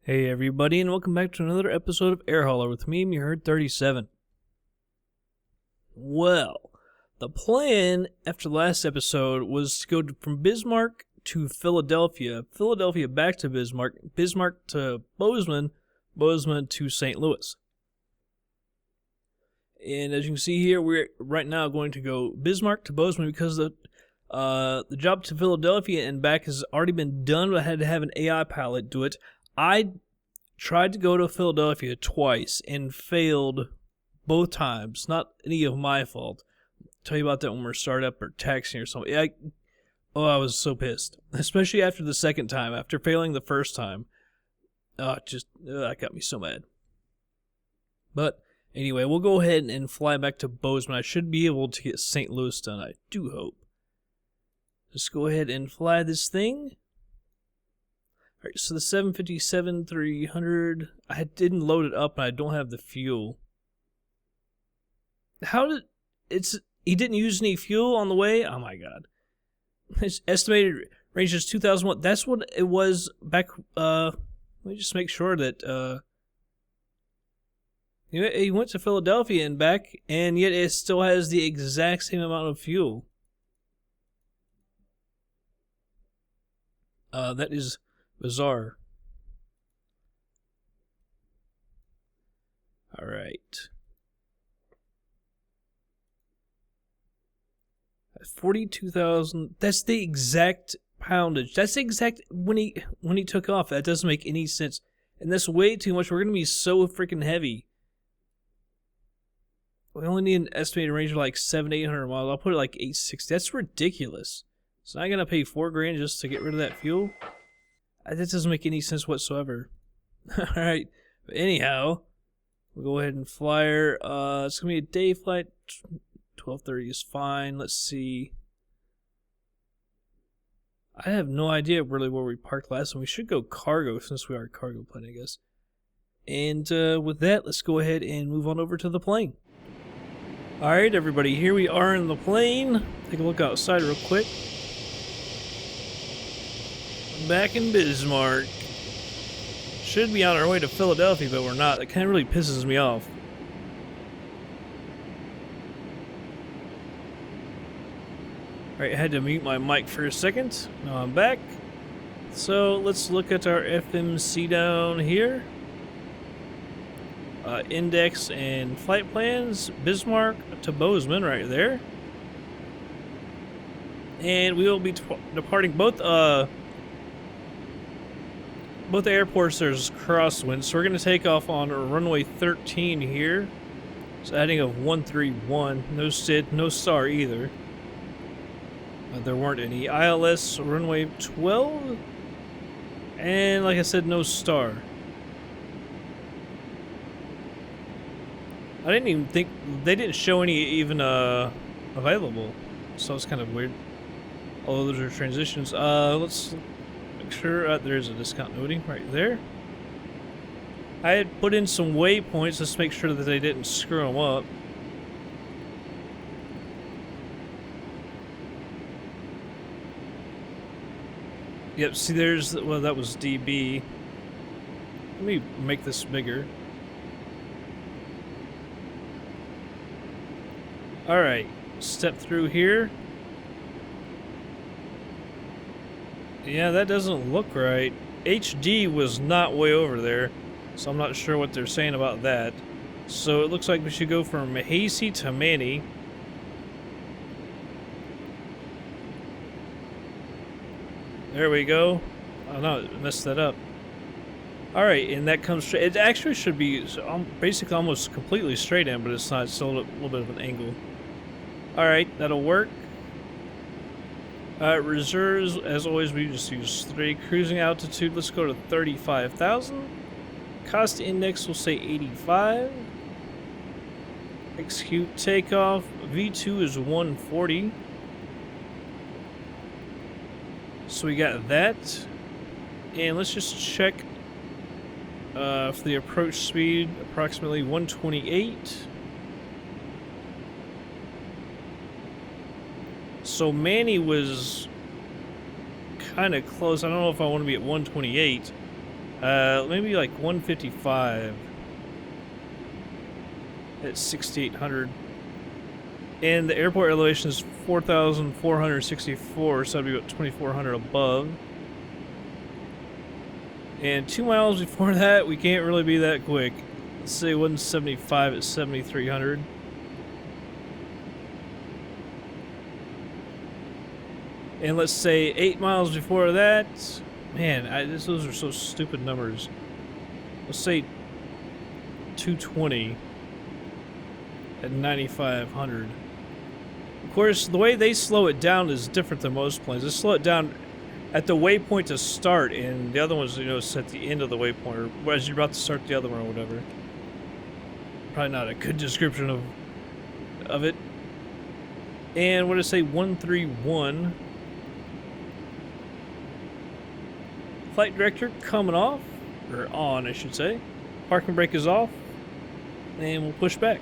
Hey everybody, and welcome back to another episode of Air Hauler with me, Herd 37. Well, the plan after the last episode was to go from Bismarck to Philadelphia, Philadelphia back to Bismarck, Bismarck to Bozeman, Bozeman to St. Louis. And as you can see here, we're right now going to go Bismarck to Bozeman because the job to Philadelphia and back has already been done, but I had to have an AI pilot do it. I tried to go to Philadelphia twice and failed both times. Not any of my fault. I'll tell you about that when we're startup or taxiing or something. I was so pissed. Especially after the second time. After failing the first time. That got me so mad. But anyway, we'll go ahead and fly back to Bozeman. I should be able to get St. Louis done, I do hope. Let's go ahead and fly this thing. Alright, so the 757-300, I didn't load it up and I don't have the fuel. He didn't use any fuel on the way? Oh my god. His estimated range is 2,001. That's what it was back, let me just make sure that, he went to Philadelphia and back, and yet it still has the exact same amount of fuel. That is bizarre. Alright. 42,000. That's the exact poundage. That's the exact when he took off. That doesn't make any sense. And that's way too much. We're gonna be so freaking heavy. We only need an estimated range of like 700-800 miles. I'll put it like 860. That's ridiculous. So I'm gonna pay $4 grand just to get rid of that fuel. That doesn't make any sense whatsoever. Alright, but anyhow, we'll go ahead and fly her. It's going to be a day flight. 12:30 is fine. Let's see. I have no idea really where we parked last time. We should go cargo since we are a cargo plane, I guess. And with that, let's go ahead and move on over to the plane. Alright, everybody, here we are in the plane. Take a look outside real quick. Back in Bismarck. Should be on our way to Philadelphia, but we're not. That kind of really pisses me off. Alright, I had to mute my mic for a second. Now I'm back. So let's look at our FMC down here. Index and flight plans. Bismarck to Bozeman right there. And we will be departing both airports. There's crosswinds, so we're going to take off on runway 13 here. So adding of 131, no SID, no star either. There weren't any. ILS runway 12, and like I said, no star. I didn't even think they didn't show any even available, so it's kind of weird. Although those are transitions. Let's make sure there's a discontinuity right there. I had put in some waypoints just to make sure that they didn't screw them up. Yep, see there's, well, that was DB. Let me make this bigger. Alright, step through here. Yeah, that doesn't look right. HD was not way over there, so I'm not sure what they're saying about that. So it looks like we should go from Hasey to Manny. There we go. Oh no, it messed that up. Alright, and that comes straight. It actually should be basically almost completely straight in, but it's not. It's still a little bit of an angle. Alright, that'll work. Reserves, as always, we just use 3. Cruising altitude, let's go to 35,000. Cost index, we'll say 85. Execute takeoff. V2 is 140. So we got that. And let's just check for the approach speed, approximately 128. So Manny was kind of close. I don't know if I want to be at 128. Maybe like 155 at 6,800. And the airport elevation is 4,464, so that'd be about 2,400 above. And 2 miles before that, we can't really be that quick. Let's say 175 at 7,300. And let's say 8 miles before that, man, those are so stupid numbers. Let's say 220 at 9,500. Of course, the way they slow it down is different than most planes. They slow it down at the waypoint to start, and the other ones, you know, it's at the end of the waypoint, or as you're about to start the other one or whatever. Probably not a good description of it. And what did I say? 131. Flight director coming off, or on, I should say. Parking brake is off, and we'll push back.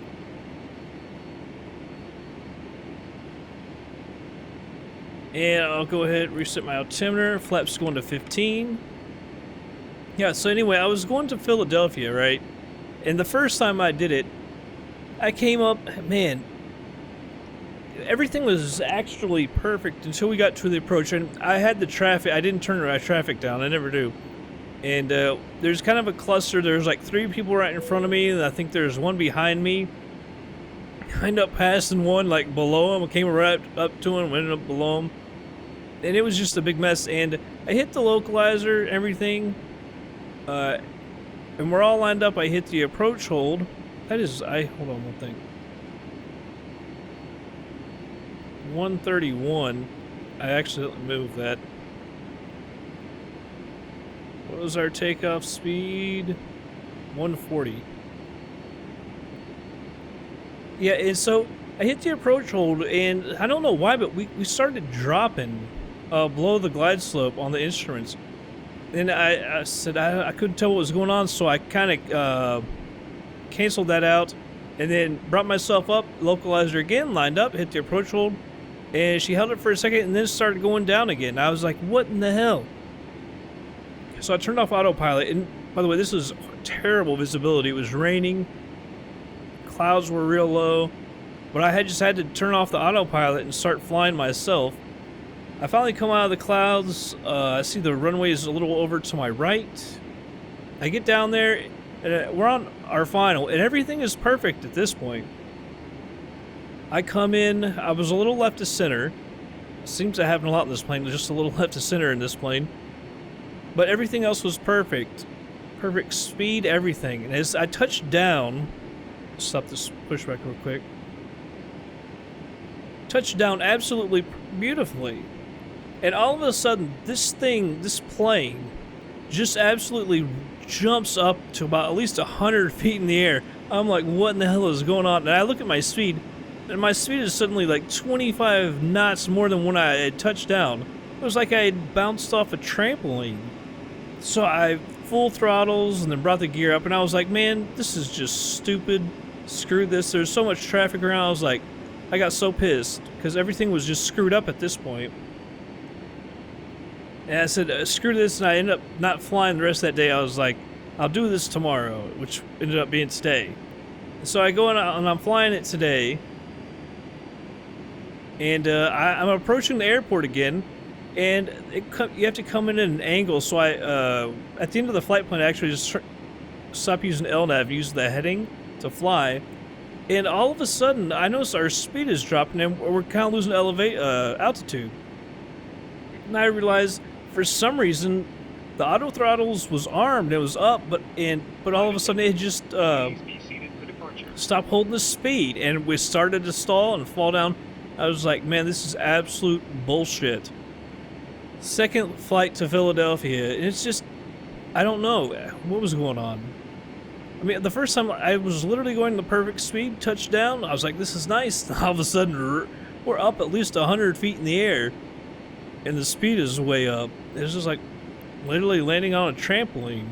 And I'll go ahead and reset my altimeter. Flaps going to 15. Yeah, so anyway, I was going to Philadelphia, right? And the first time I did it, I came up, man, everything was actually perfect until we got to the approach. And I had the traffic, I didn't turn my traffic down, I never do. And there's kind of a cluster. There's like 3 people right in front of me, and I think there's one behind me. I ended up passing one like below him. I came right up to him, ended up below him. And it was just a big mess. And I hit the localizer, everything. And we're all lined up. I hit the approach hold. That is, hold on one thing. 131. I accidentally moved that. What was our takeoff speed? 140. Yeah, and so I hit the approach hold, and I don't know why, but we started dropping below the glide slope on the instruments. And I said I couldn't tell what was going on, so I kind of canceled that out, and then brought myself up, localizer again, lined up, hit the approach hold, and she held it for a second, and then started going down again. I was like, what in the hell? So I turned off autopilot, and by the way, this was terrible visibility. It was raining. Clouds were real low, but I just had to turn off the autopilot and start flying myself. I finally come out of the clouds. I see the runway is a little over to my right. I get down there, and we're on our final, and everything is perfect at this point. I come in. I was a little left to center. Seems to happen a lot in this plane. Just a little left to center in this plane, but everything else was perfect. Perfect speed, everything. And as I touched down. Stop this pushback real quick. Touched down absolutely beautifully. And all of a sudden, this plane, just absolutely jumps up to about at least 100 feet in the air. I'm like, what in the hell is going on? And I look at my speed, and my speed is suddenly like 25 knots more than when I had touched down. It was like I had bounced off a trampoline. So I full throttles and then brought the gear up, and I was like, man, this is just stupid. Screw this. There's so much traffic around. I was like, I got so pissed because everything was just screwed up at this point. And I said, screw this, and I ended up not flying the rest of that day. I was like, I'll do this tomorrow, which ended up being today. So I go and I'm flying it today, and I'm approaching the airport again, and you have to come in at an angle. So I, at the end of the flight plan, I actually just stopped using LNAV, used the heading to fly, and all of a sudden I noticed our speed is dropping and we're kind of losing altitude. And I realized for some reason the auto throttles was armed, it was up, but all of a sudden it just stopped holding the speed, and we started to stall and fall down. I was like, man, this is absolute bullshit. Second flight to Philadelphia, and it's just, I don't know what was going on. I mean, the first time I was literally going the perfect speed, touchdown, I was like, this is nice. All of a sudden, we're up at least 100 feet in the air, and the speed is way up. It's just like literally landing on a trampoline.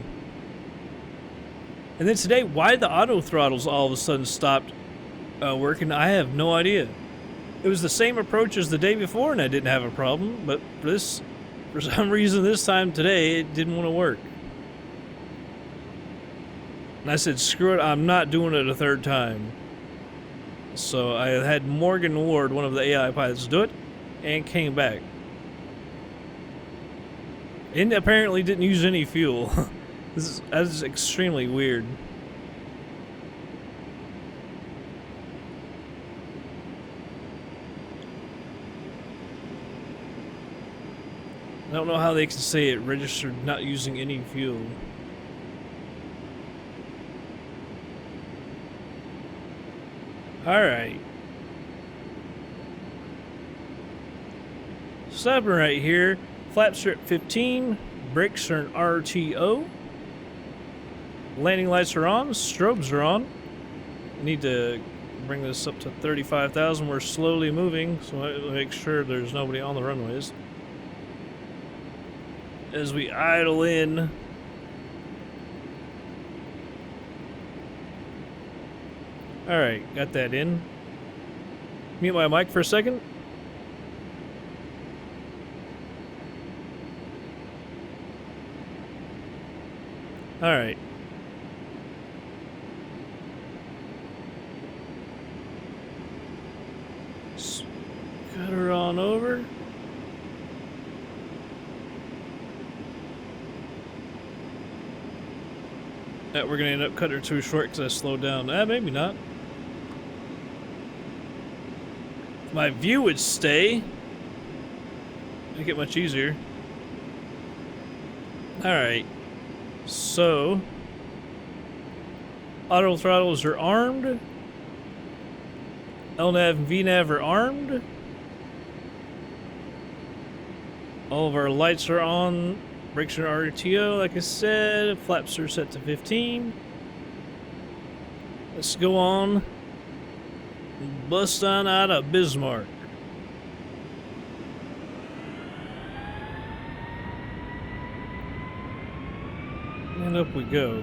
And then today, why the auto throttles all of a sudden stopped working, I have no idea. It was the same approach as the day before, and I didn't have a problem, but for some reason this time today, it didn't want to work. And I said, screw it, I'm not doing it a third time. So I had Morgan Ward, one of the AI pilots, do it, and came back. And apparently didn't use any fuel. That is extremely weird. I don't know how they can say it registered not using any fuel. Alright. Stopping right here. Flaps are at 15. Brakes are an RTO. Landing lights are on. Strobes are on. Need to bring this up to 35,000. We're slowly moving, so I make sure there's nobody on the runways. As we idle in. Alright, got that in. Mute my mic for a second. Alright. Cut her on over. We're gonna end up cutting her too short because I slowed down. Maybe not. My view would stay. Make it much easier. Alright. So, auto throttles are armed. LNAV and VNAV are armed. All of our lights are on. Brakes are RTO, like I said. Flaps are set to 15. Let's go on. Bust on out of Bismarck. And up we go.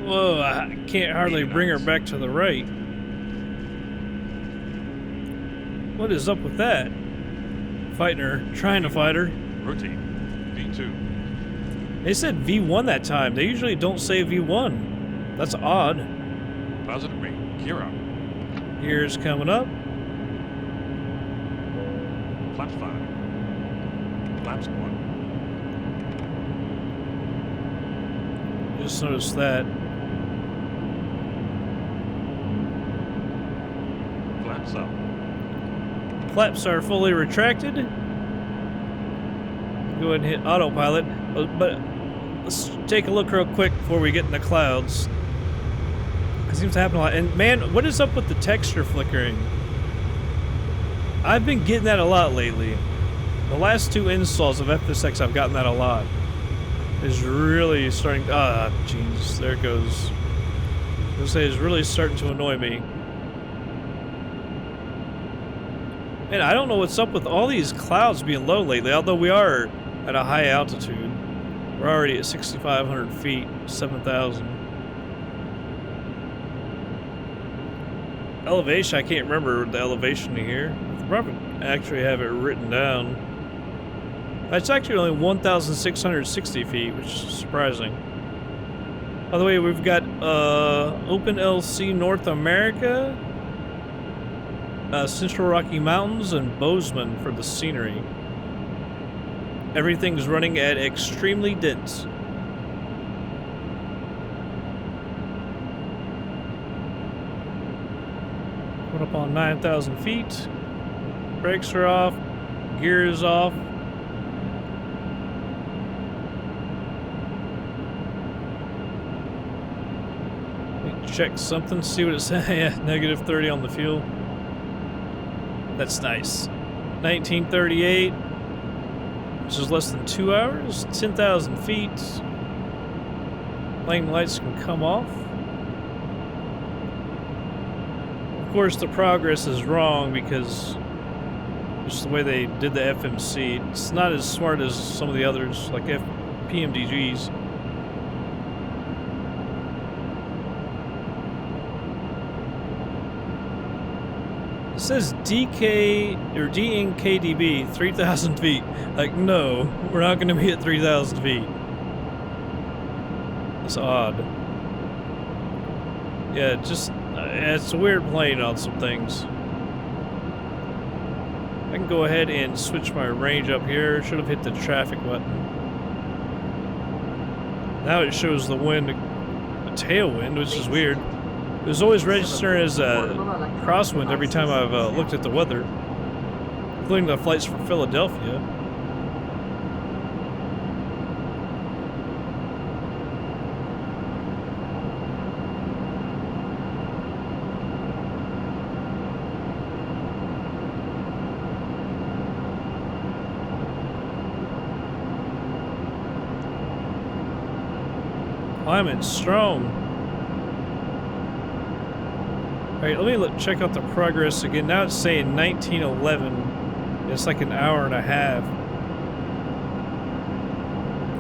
Whoa, I can't hardly bring her back to the right. What is up with that? Fighting her, trying to fight her. Routine, V2. They said V1 that time. They usually don't say V1. That's odd. Positive wing, gear up. Gears coming up. Flaps 5. Flaps 1. Just noticed that. Flaps up. Flaps are fully retracted. Go ahead and hit autopilot. But let's take a look real quick before we get in the clouds. It seems to happen a lot. And man, what is up with the texture flickering? I've been getting that a lot lately. The last 2 installs of FSX, I've gotten that a lot. It's really starting. Ah, jeez, there it goes. I was gonna say it's really starting to annoy me. Man, I don't know what's up with all these clouds being low lately. Although we are at a high altitude, we're already at 6,500 feet, 7,000. Elevation, I can't remember the elevation here. I probably actually have it written down. It's actually only 1,660 feet, which is surprising. By the way, we've got openLC North America, Central Rocky Mountains, and Bozeman for the scenery. Everything's running at extremely dense. Up on 9,000 feet. Brakes are off. Gear is off. Check something, see what it says. Yeah, negative 30 on the fuel. That's nice. 1938, which is less than 2 hours. 10,000 feet. Lane lights can come off. Of course, the progress is wrong because just the way they did the FMC. It's not as smart as some of the others, like PMDGs. says DK or DNKDB 3,000 feet. Like, no, we're not going to be at 3,000 feet. It's odd. Yeah, just it's a weird plane on some things. I can go ahead and switch my range up here. Should have hit the traffic button. Now it shows the wind, a tailwind, which is weird. It was always registered as a crosswind every time I've looked at the weather, including the flights from Philadelphia. Climbing strong. Alright, let me check out the progress again. Now it's saying 1911. It's like an hour and a half.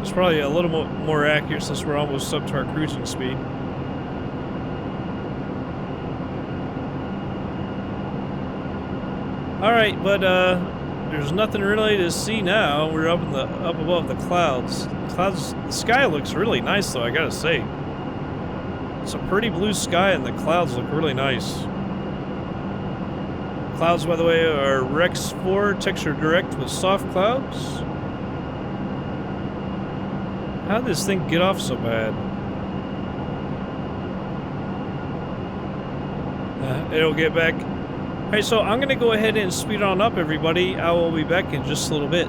It's probably a little more accurate since we're almost up to our cruising speed. Alright, but there's nothing really to see now. We're up above the clouds. The sky looks really nice though, I gotta say. It's a pretty blue sky and the clouds look really nice. Clouds, by the way, are Rex 4 texture direct with soft clouds. How did this thing get off so bad? It'll get back. Alright, so I'm gonna go ahead and speed on up, everybody. I will be back in just a little bit.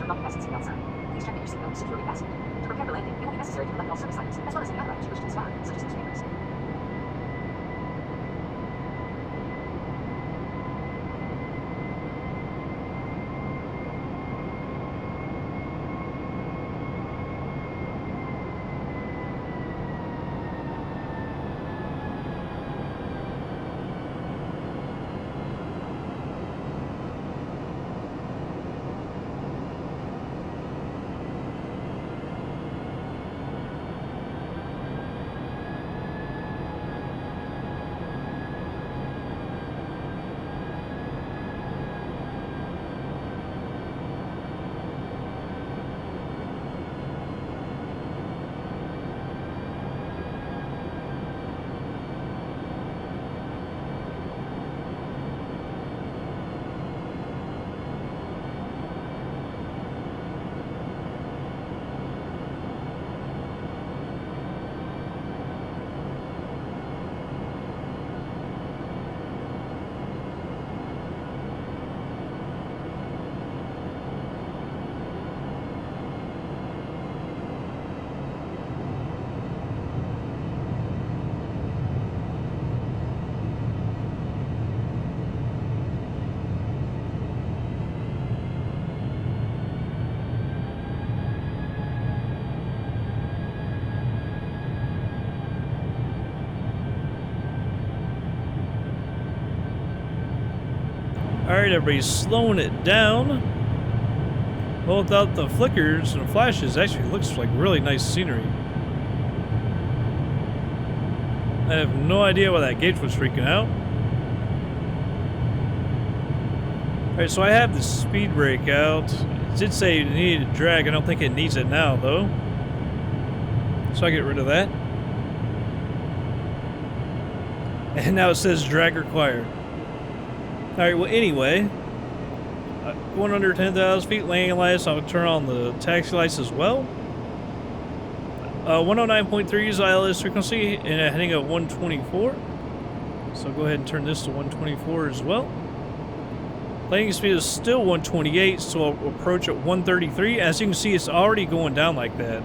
not fasten seatbelt sign. Please check that your seatbelt is securely fastened. To prepare for landing, it will be necessary to collect all service items, as well as any other items you wish to discard, such as newspapers. Alright, everybody's slowing it down. Well, without the flickers and flashes, actually looks like really nice scenery. I have no idea why that gauge was freaking out. Alright, so I have the speed brake out. It did say it needed a drag. I don't think it needs it now, though. So I get rid of that. And now it says drag required. Alright, well, anyway, going under 10,000 feet, landing lights, I'll turn on the taxi lights as well. 109.3 is ILS frequency, and a heading of 124. So go ahead and turn this to 124 as well. Landing speed is still 128, so I'll approach at 133. As you can see, it's already going down like that.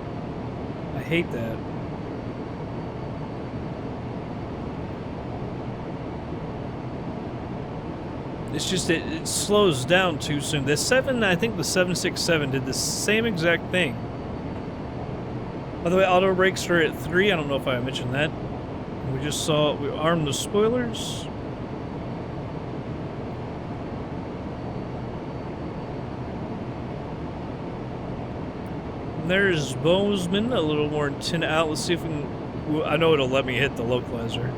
I hate that. It's just it slows down too soon. I think the 767 did the same exact thing. By the way, auto brakes are at 3. I don't know if I mentioned that. We armed the spoilers. And there's Bozeman, a little more antenna out. Let's see if we can. I know it'll let me hit the localizer.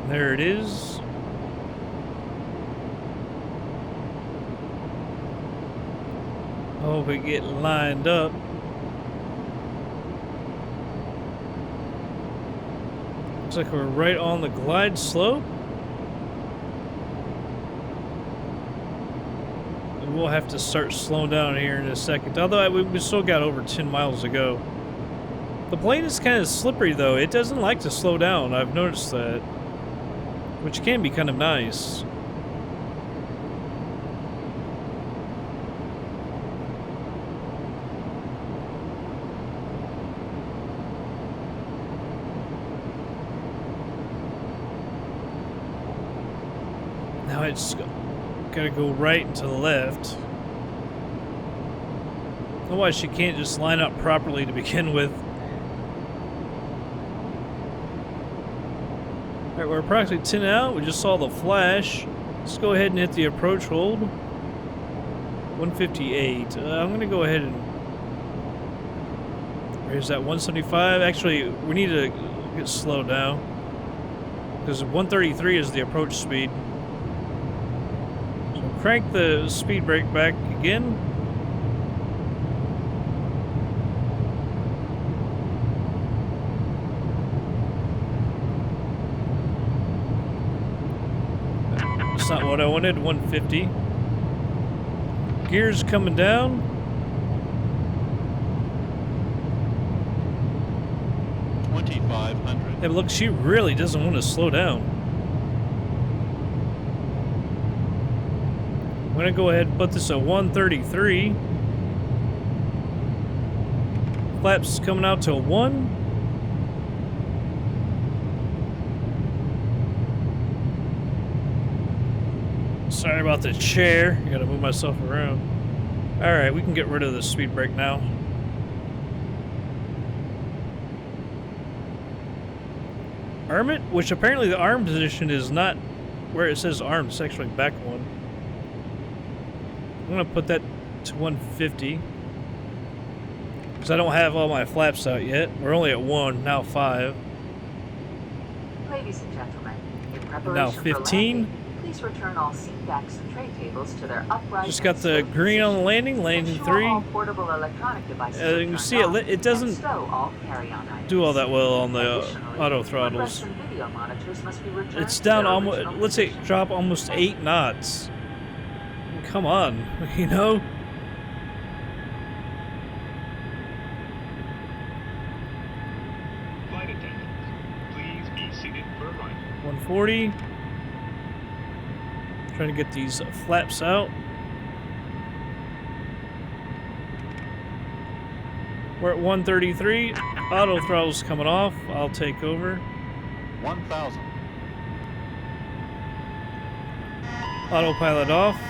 There it is. Hope we get lined up. Looks like we're right on the glide slope. And we'll have to start slowing down here in a second. Although we still got over 10 miles to go. The plane is kind of slippery though. It doesn't like to slow down. I've noticed that. Which can be kind of nice. Now it's gotta go right and to the left. Otherwise she can't just line up properly to begin with. Alright, we're approximately 10 out. We just saw the flash. Let's go ahead and hit the approach hold. 158. I'm gonna go ahead and raise that 175. Actually, we need to get slowed down because 133 is the approach speed. Crank the speed brake back again. That's not what I wanted. 150. Gears coming down. 2,500. Hey, but look, she really doesn't want to slow down. gonna go ahead and put this at 133. Flaps coming out to 1. Sorry about the chair. I gotta move myself around. Alright, we can get rid of the speed brake now. Arm it, which apparently the arm position is not where it says arm, it's actually back one. I'm gonna put that to 150. Because I don't have all my flaps out yet. We're only at 1, now 5. Ladies and gentlemen, in preparation Now for 15. landing, please return all seat backs and tray tables to their upright. Just got the green on the landing, landing Ensure 3. all portable electronic devices You are can turned see off, it doesn't and stow all carry-on items. do all that well on the Additionally, auto throttles. footrest and video monitors must be returned It's to down their almost, original let's say, position. drop almost 8 knots. Come on, you know? Flight attendants, please be seated for arrival. 140. Trying to get these flaps out. We're at 133. Auto throttle's coming off. I'll take over. 1,000. Autopilot off.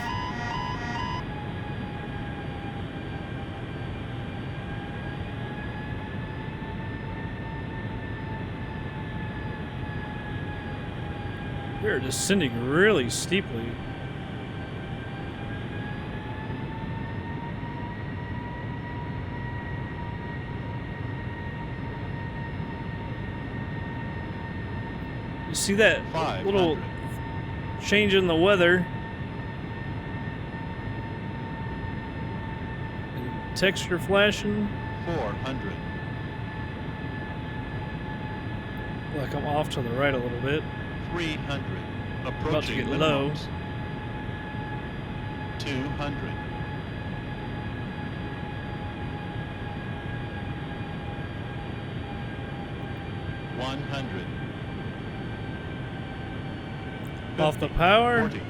We're descending really steeply. You see that little 500. change in the weather? And texture flashing. 400. Like I'm off to the right a little bit. 300. About to Approaching get low. minimums. 200. 100. Off the power. 40,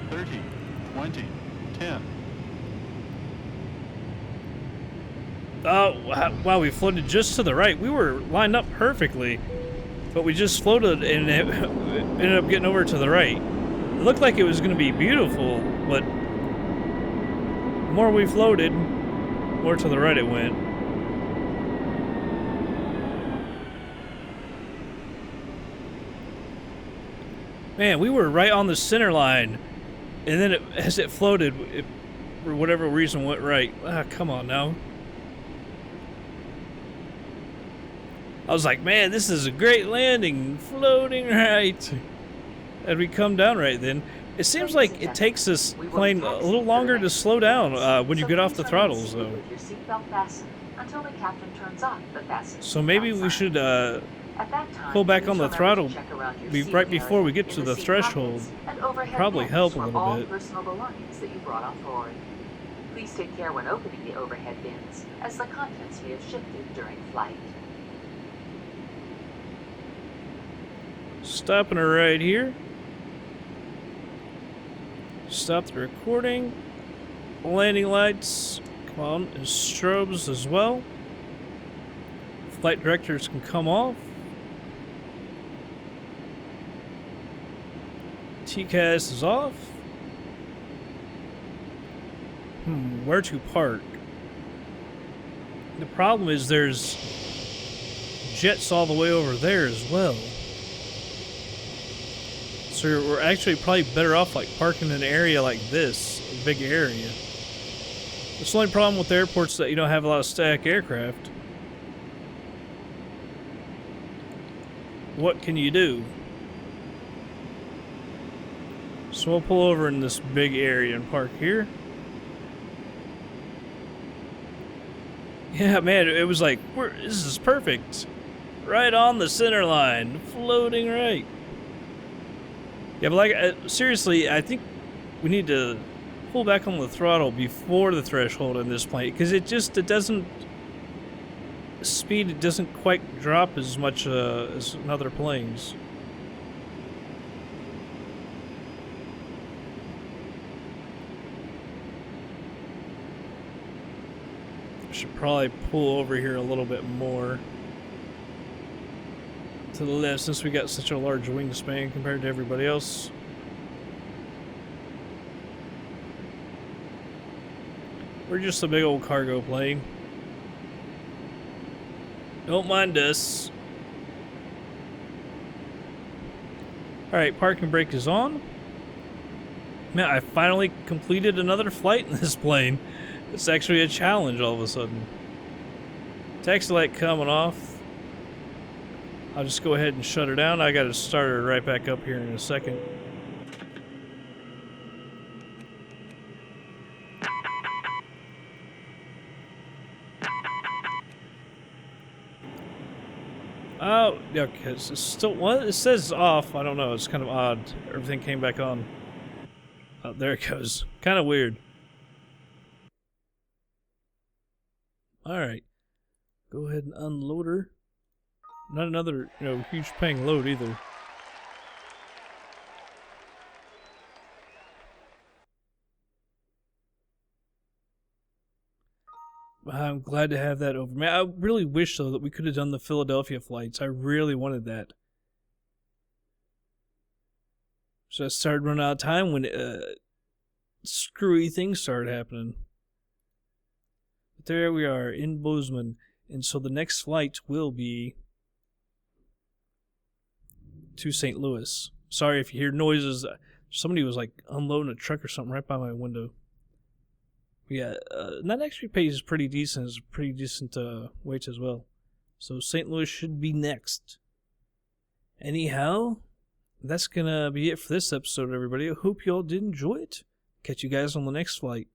30, 20, 10. Oh, wow, we floated just to the right. We were lined up perfectly, but we just floated and it ended up getting over to the right. It looked like it was going to be beautiful, but the more we floated, more to the right it went. Man, we were right on the center line, and then as it floated, it, for whatever reason, went right. Ah, come on now. I was like, man, this is a great landing, floating right. And we come down right then. It seems like it takes this plane a little longer to slow down when you get off the throttles, though. With your seatbelt fastened until the captain turns off the fasten So maybe we seatbelt should sign. At that time, pull back please on the remember to throttle check around your right seat before we area get in to the seat threshold. pockets and overhead Probably bins help a for little all bit. personal belongings that you brought on board. Please take care when opening the overhead bins, as the contents may have shifted during flight. Stopping her right here. Stop the recording. Landing lights. Come on, and strobes as well. Flight directors can come off. TCAS is off. Where to park? The problem is there's jets all the way over there as well. So we're actually probably better off like parking in an area like this, a big area. It's the only problem with the airports that you don't have a lot of static aircraft. What can you do? So we'll pull over in this big area and park here. Yeah, man, it was like, this is perfect. Right on the center line, floating right. Yeah, but like, seriously, I think we need to pull back on the throttle before the threshold in this plane, because it doesn't, speed, it doesn't quite drop as much as in other planes. probably pull over here a little bit more to the left since we got such a large wingspan compared to everybody else. We're just a big old cargo plane. Don't mind us. Alright, parking brake is on. Man, I finally completed another flight in this plane. It's actually a challenge all of a sudden. Taxi light coming off. I'll just go ahead and shut her down. I gotta start her right back up here in a second. Oh, okay, it's still, what? It says off, I don't know, it's kind of odd. Everything came back on. Oh, there it goes. Kind of weird. Alright. Go ahead and unload her. Not another, huge paying load either. I'm glad to have that over. Man, I really wish, though, that we could have done the Philadelphia flights. I really wanted that. So I started running out of time when screwy things started happening. But there we are in Bozeman. And so the next flight will be to St. Louis. Sorry if you hear noises. Somebody was like unloading a truck or something right by my window. Yeah, that actually pays pretty decent. It's a pretty decent weight as well. So St. Louis should be next. Anyhow, that's gonna be it for this episode, everybody. I hope you all did enjoy it. Catch you guys on the next flight.